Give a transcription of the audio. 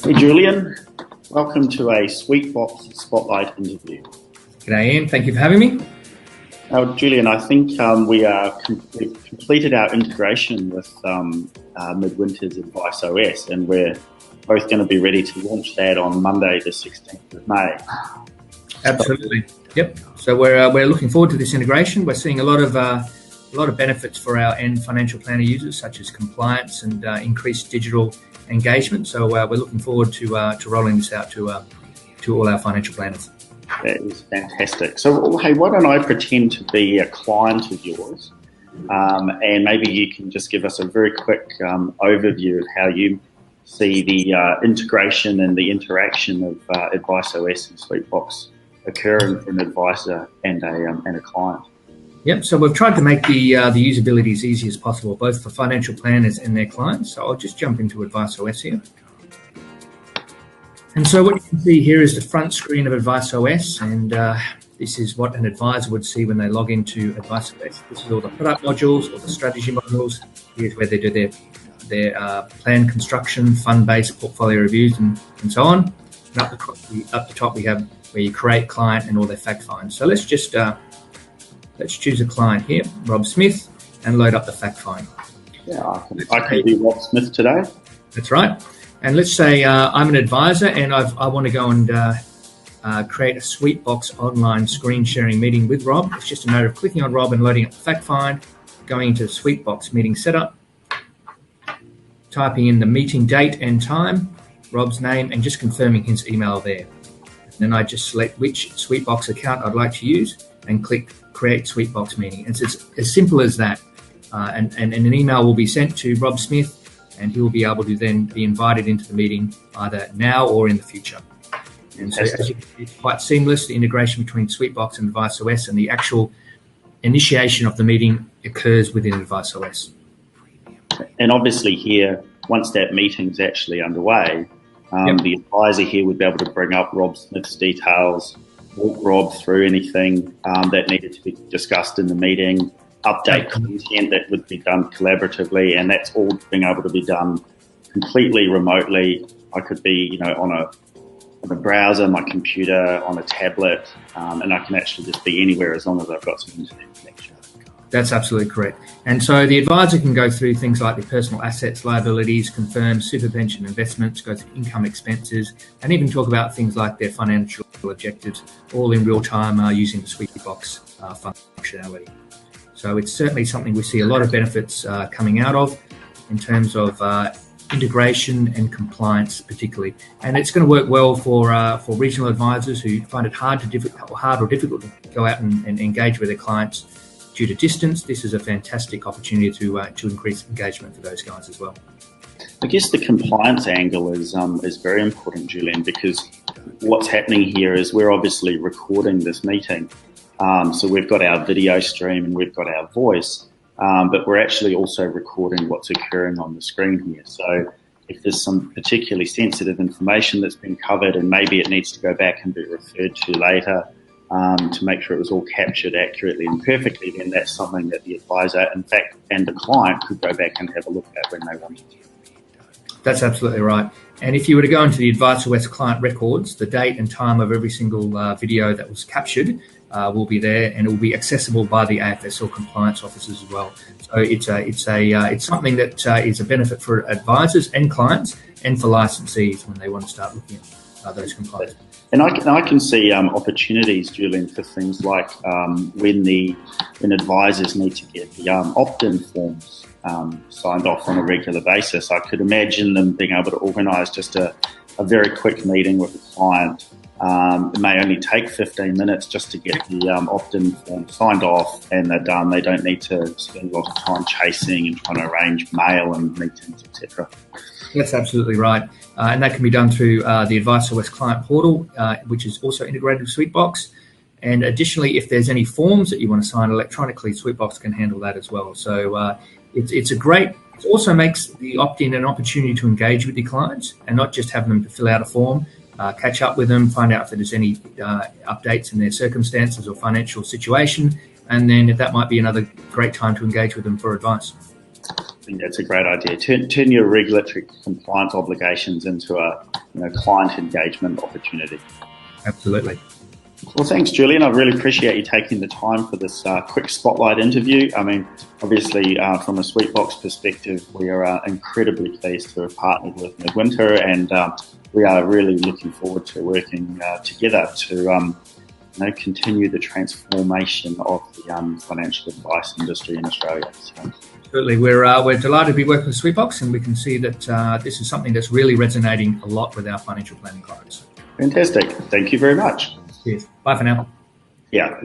Hey Julian, welcome to a SuiteBox Spotlight interview. G'day Ian, thank you for having me. Julian, I think we've completed our integration with Midwinter's Advice OS, and we're both going to be ready to launch that on Monday the 16th of May. Absolutely. Yep. So we're looking forward to this integration. We're seeing a lot of benefits for our end financial planner users, such as compliance and increased digital engagement. So we're looking forward to rolling this out to all our financial planners. That is fantastic. So, hey, why don't I pretend to be a client of yours, and maybe you can just give us a very quick overview of how you see the integration and the interaction of Advice OS and SuiteBox occurring for an advisor and a client. Yep. So we've tried to make the usability as easy as possible, both for financial planners and their clients. So I'll just jump into Advice OS here. And so what you can see here is the front screen of Advice OS, and this is what an advisor would see when they log into Advice OS. This is all the product modules, all the strategy modules. Here's where they do their plan construction, fund-based portfolio reviews, and so on. And up the top we have where you create client and all their fact finds. So let's just let's choose a client here, Rob Smith, and load up the fact find. Yeah, I can be Rob Smith today. That's right. And let's say I'm an advisor and I want to go and create a SuiteBox online screen sharing meeting with Rob. It's just a matter of clicking on Rob and loading up the fact find, going into SuiteBox meeting setup, typing in the meeting date and time, Rob's name, and just confirming his email there. And then I just select which SuiteBox account I'd like to use and click Create SuiteBox Meeting. It's as simple as that. And an email will be sent to Rob Smith, and he will be able to then be invited into the meeting either now or in the future. And so as you can see, it's quite seamless. The integration between SuiteBox and Advice OS, and the actual initiation of the meeting occurs within Advice OS. And obviously here, once that meeting's actually underway, the advisor here would be able to bring up Rob Smith's details, walk Rob through anything that needed to be discussed in the meeting, update content that would be done collaboratively, and that's all being able to be done completely remotely. I could be, on a browser, my computer, on a tablet, and I can actually just be anywhere as long as I've got some internet connection. That's absolutely correct. And so the advisor can go through things like their personal assets, liabilities, confirm super pension investments, go through income expenses, and even talk about things like their financial objectives, all in real time using the SuiteBox functionality. So it's certainly something we see a lot of benefits coming out of in terms of integration and compliance particularly. And it's going to work well for regional advisors who find it hard or difficult to go out and engage with their clients due to distance. This is a fantastic opportunity to increase engagement for those guys as well. I guess the compliance angle is very important, Julian, because what's happening here is we're obviously recording this meeting. So we've got our video stream and we've got our voice, but we're actually also recording what's occurring on the screen here. So if there's some particularly sensitive information that's been covered and maybe it needs to go back and be referred to later to make sure it was all captured accurately and perfectly, then that's something that the advisor, in fact, and the client could go back and have a look at when they wanted to. That's absolutely right. And if you were to go into the Advice OS client records, the date and time of every single video that was captured will be there, and it will be accessible by the AFS or compliance officers as well. So it's something that is a benefit for advisors and clients, and for licensees when they want to start looking at those compliance. And I can see opportunities, Julian, for things like when advisors need to get the opt-in forms signed off on a regular basis. I could imagine them being able to organise just a very quick meeting with a client. It may only take 15 minutes just to get the opt-in form signed off, and they're done. They don't need to spend a lot of time chasing and trying to arrange mail and meetings, etc. That's absolutely right. And that can be done through the Advice OS client portal, which is also integrated with SuiteBox. And additionally, if there's any forms that you want to sign electronically, SuiteBox can handle that as well. So it's a great. It also makes the opt-in an opportunity to engage with your clients and not just have them to fill out a form. Catch up with them, find out if there's any updates in their circumstances or financial situation, and then if that might be another great time to engage with them for advice. think that's a great idea. Turn your regulatory compliance obligations into a client engagement opportunity. Absolutely. Well, thanks, Julian. I really appreciate you taking the time for this quick spotlight interview. I mean, obviously, from a SuiteBox perspective, we are incredibly pleased to have partnered with Midwinter, and we are really looking forward to working together to continue the transformation of the financial advice industry in Australia. So. Absolutely. We're delighted to be working with SuiteBox, and we can see that this is something that's really resonating a lot with our financial planning clients. Fantastic. Thank you very much. Cheers. Bye for now. Yeah.